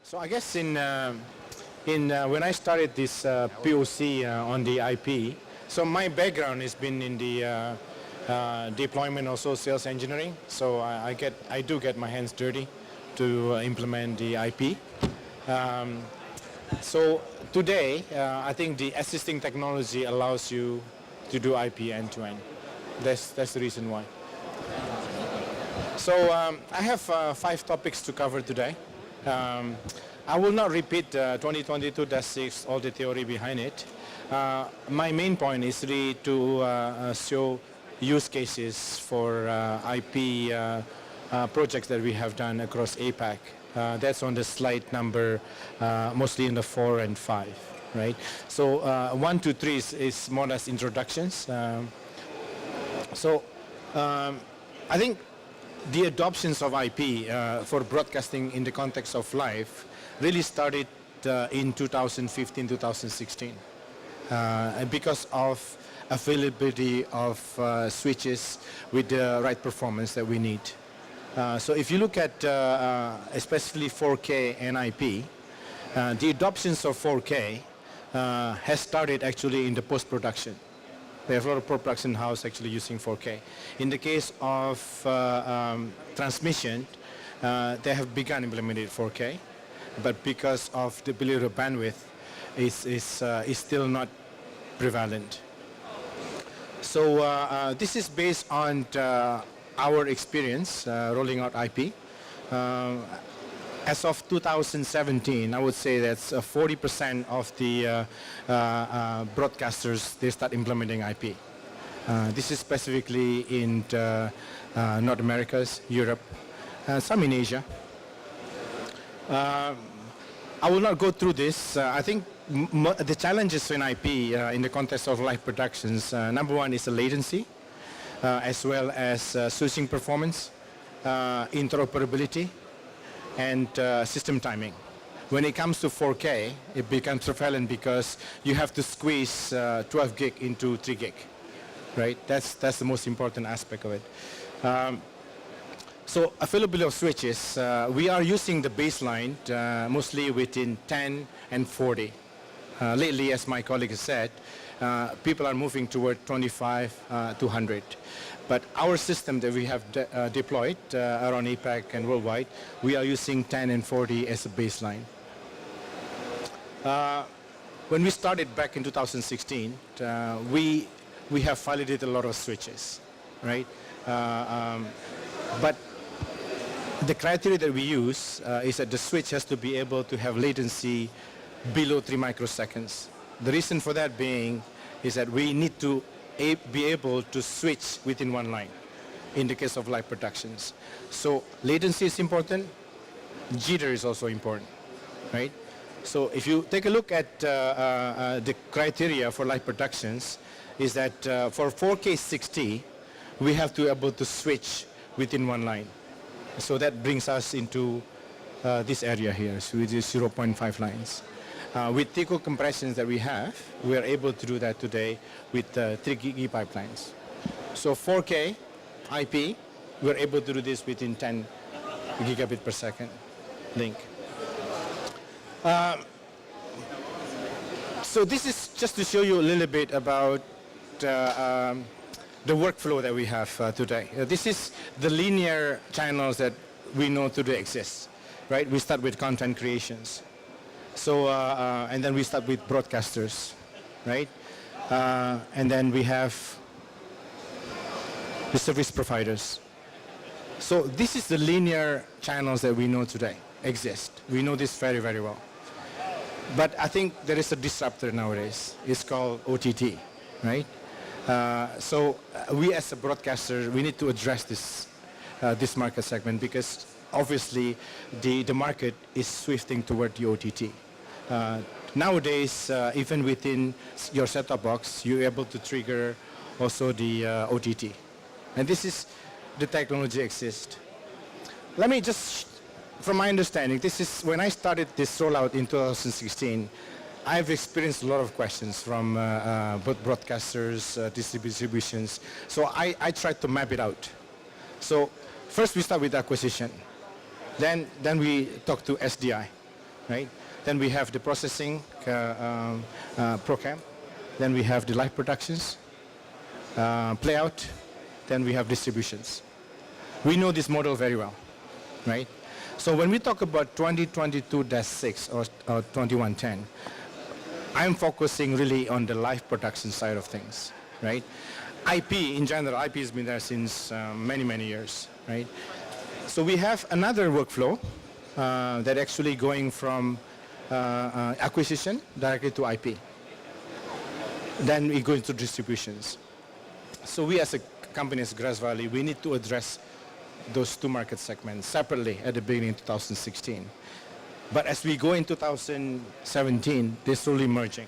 So I guess when I started this POC on the IP, so my background has been in the deployment, also sales engineering. So I do get my hands dirty to implement the IP. So today, I think the assisting technology allows you to do IP end to end. That's the reason why. So I have 5 topics to cover today. I will not repeat 2022-6, all the theory behind it. My main point is really to show use cases for IP projects that we have done across APAC. That's on the slide number, mostly in the 4 and 5, right? So 1 to 3 is more or less introductions. I think the adoptions of IP for broadcasting in the context of live really started in 2015, 2016 because of availability of switches with the right performance that we need. So if you look at especially 4K and IP, the adoptions of 4K has started actually in the post-production. We have a lot of post-production house actually using 4K. In the case of transmission, they have begun implementing 4K, but because of the ability of bandwidth is still not prevalent. So this is based on our experience rolling out IP. As of 2017, I would say that's 40% of the broadcasters, they start implementing IP. This is specifically in North Americas, Europe, some in Asia. I will not go through this. I think the challenges in IP in the context of live productions, number one is the latency, as well as switching performance, interoperability, and system timing. When it comes to 4K, it becomes prevalent because you have to squeeze 12 gig into 3 gig, right? That's the most important aspect of it. So availability of switches, we are using the baseline mostly within 10 and 40. Lately, as my colleague has said, people are moving toward 25 to 100. But our system that we have deployed around APAC and worldwide, we are using 10 and 40 as a baseline. When we started back in 2016, we have validated a lot of switches, right? But the criteria that we use is that the switch has to be able to have latency below 3 microseconds. The reason for that being is that we need to be able to switch within one line in the case of live productions. So latency is important, jitter is also important, right? So if you take a look at the criteria for live productions, is that for 4K 60, we have to be able to switch within one line. So that brings us into this area here, so it is 0.5 lines. With TICO compressions that we have, we are able to do that today with 3 gig pipelines. So 4K IP, we're able to do this within 10 gigabit per second link. So this is just to show you a little bit about the workflow that we have today. This is the linear channels that we know today exist, right? We start with content creations. So, and then we start with broadcasters, right? And then we have the service providers. So this is the linear channels that we know today exist. We know this very, very well. But I think there is a disruptor nowadays. It's called OTT, right? So we as a broadcaster, we need to address this market segment because obviously the market is shifting toward the OTT. Nowadays, even within your set-top box, you're able to trigger also the OTT. And this is the technology exists. Let me just, from my understanding, this is when I started this rollout in 2016, I've experienced a lot of questions from both broadcasters, distributions. So I tried to map it out. So first we start with acquisition. Then we talk to SDI. right? Then we have the processing program. Then we have the live productions, playout. Then we have distributions. We know this model very well, right? So when we talk about 2022-6 or 2110, I'm focusing really on the live production side of things, right? IP in general, IP has been there since many, many years, right? So we have another workflow that actually going from acquisition directly to IP. Then we go into distributions. So we as a company as Grass Valley, we need to address those two market segments separately at the beginning of 2016. But as we go in 2017, they're slowly merging.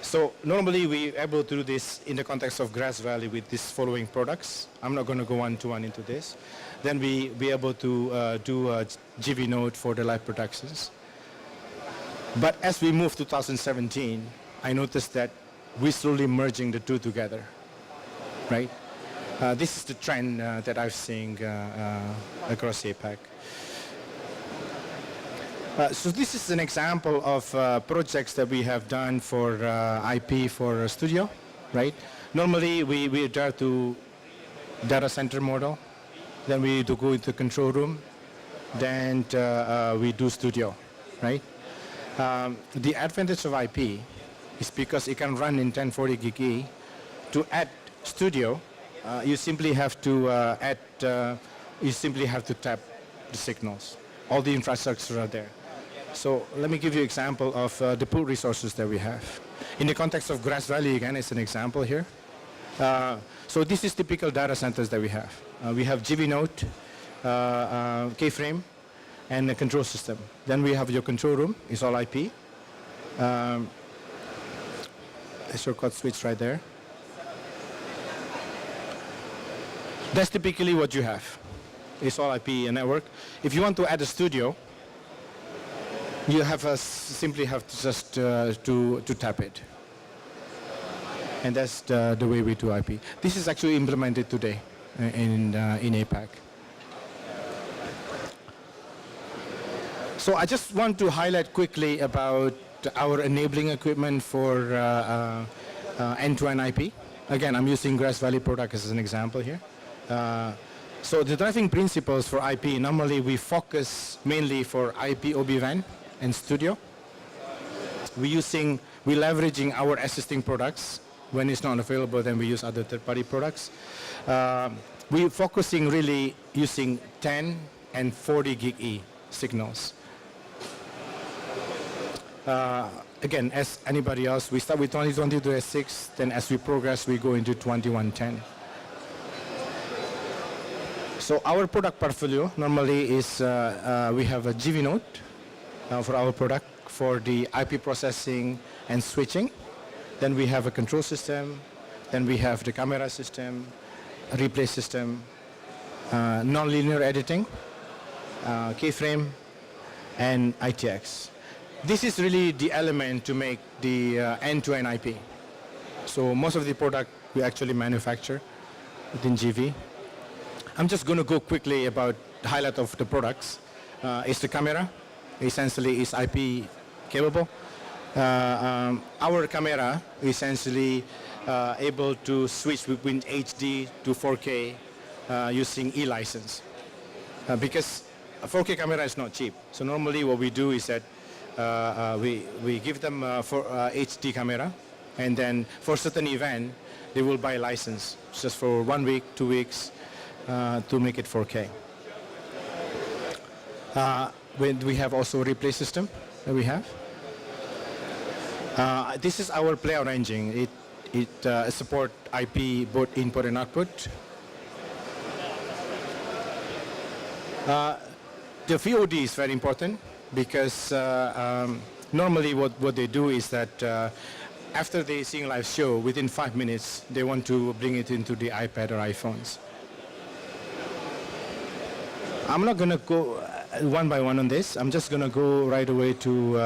So normally we're able to do this in the context of Grass Valley with these following products. I'm not going to go one-to-one into this. Then we be able to do a GV node for the live productions. But as we move to 2017, I noticed that we're slowly merging the two together, right? This is the trend that I'm seeing across APAC. So this is an example of projects that we have done for IP for studio, right? Normally we try to data center model, then we do go into control room, then we do studio, right? The advantage of IP is because it can run in 1040 gig E. To add studio, you simply have to tap the signals. All the infrastructure are there. So let me give you an example of the pool resources that we have. In the context of Grass Valley, again, it's an example here. So this is typical data centers that we have. We have GV node, K-frame, and a control system. Then we have your control room, it's all IP. A shortcut switch right there. That's typically what you have. It's all IP and network. If you want to add a studio, you simply have to just to tap it. And that's the way we do IP. This is actually implemented today in APAC. So I just want to highlight quickly about our enabling equipment for end-to-end IP. Again, I'm using Grass Valley product as an example here. So the driving principles for IP, normally we focus mainly for IP OB-WAN and studio. We're leveraging our existing products. When it's not available, then we use other third-party products. We're focusing really using 10 and 40 gig E signals. Again, as anybody else, we start with 2022-6, then as we progress, we go into 2110. So our product portfolio normally is we have a GV node for our product for the IP processing and switching. Then we have a control system. Then we have the camera system, a replay system, nonlinear editing, K-frame, and ITX. This is really the element to make the end-to-end IP. So most of the product we actually manufacture within GV. I'm just going to go quickly about the highlight of the products. It's the camera. Essentially, is IP capable. Our camera essentially able to switch between HD to 4K using e-license. Because a 4K camera is not cheap. So normally what we do is that we give them for HD camera, and then for certain event, they will buy a license just for 1 week, 2 weeks to make it 4K. We have also a replay system that we have. This is our playout engine. It support IP both input and output. The VOD is very important because normally what they do is that after they see a live show, within 5 minutes, they want to bring it into the iPad or iPhones. I'm not going to go one by one on this. I'm just going to go right away to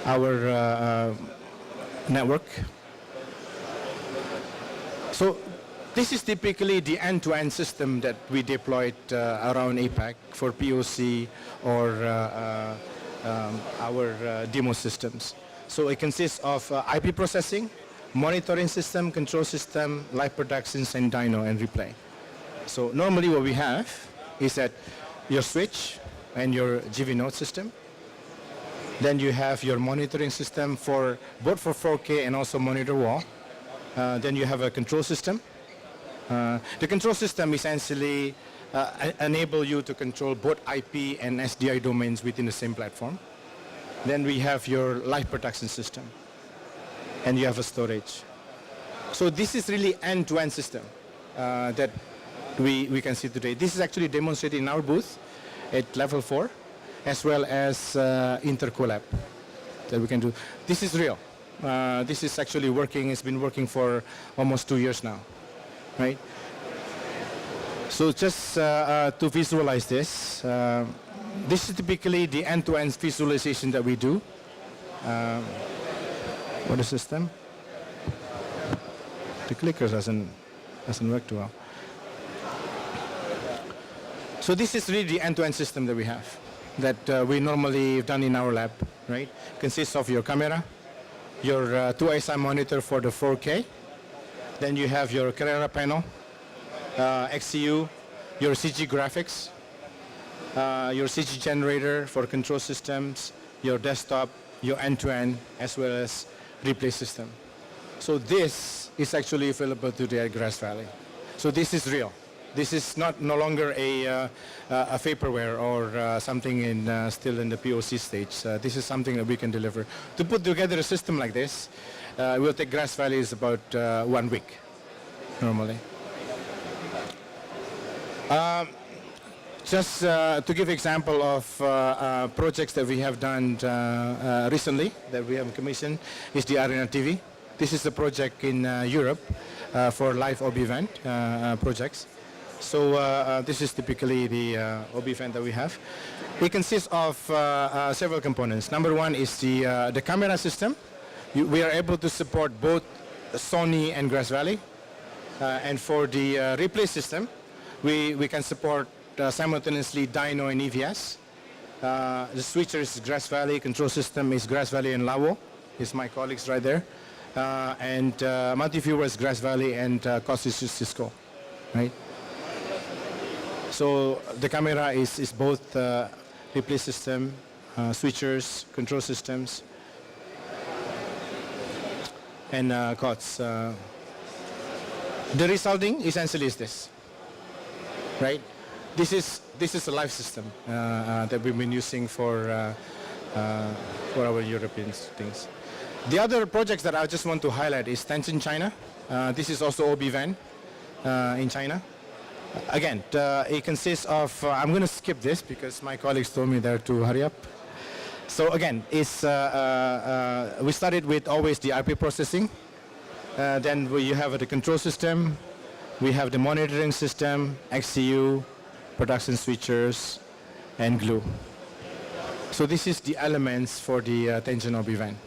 our network. So This is typically the end-to-end system that we deployed around APAC for POC or our demo systems. So it consists of IP processing, monitoring system, control system, live productions, and dyno and replay. So normally what we have is that your switch and your GV node system. Then you have your monitoring system for both for 4K and also monitor wall. Then you have a control system. The control system essentially enable you to control both IP and SDI domains within the same platform. Then we have your live production system, and you have a storage. So this is really end-to-end system that we can see today. This is actually demonstrated in our booth at level 4, as well as intercollab that we can do. This is real. This is actually working. It's been working for almost 2 years now, right? So just to visualize this, this is typically the end-to-end visualization that we do. What is system? The clicker doesn't work too well. So this is really the end-to-end system that we have, that we normally done in our lab, right? Consists of your camera, your 2SI monitor for the 4K, then you have your Carrera panel, XCU, your CG graphics, your CG generator for control systems, your desktop, your end-to-end, as well as replay system. So this is actually available today at Grass Valley. So this is real. This is no longer a vaporware or something still in the POC stage. This is something that we can deliver. To put together a system like this, it will take Grass Valley is about 1 week, normally. Just to give example of projects that we have done recently that we have commissioned is the Arena TV. This is a project in Europe for live OB event projects. So this is typically the OB event that we have. It consists of several components. Number one is the camera system. We are able to support both Sony and Grass Valley. And for the replay system, we can support simultaneously dyno and EVS. The switcher is Grass Valley, control system is Grass Valley and Lawo. It's my colleagues right there. And multi-viewer is Grass Valley and cost is Cisco, right? So the camera is both replay system, switchers, control systems, and COTS. The resulting essentially is this, right? This is a live system that we've been using for our European things. The other projects that I just want to highlight is Tencent China. This is also OB van in China. Again, it consists of, I'm going to skip this because my colleagues told me there to hurry up. So again, we started with always the IP processing. Then you have the control system. We have the monitoring system, XCU, production switchers, and glue. So this is the elements for the Tencent OB van.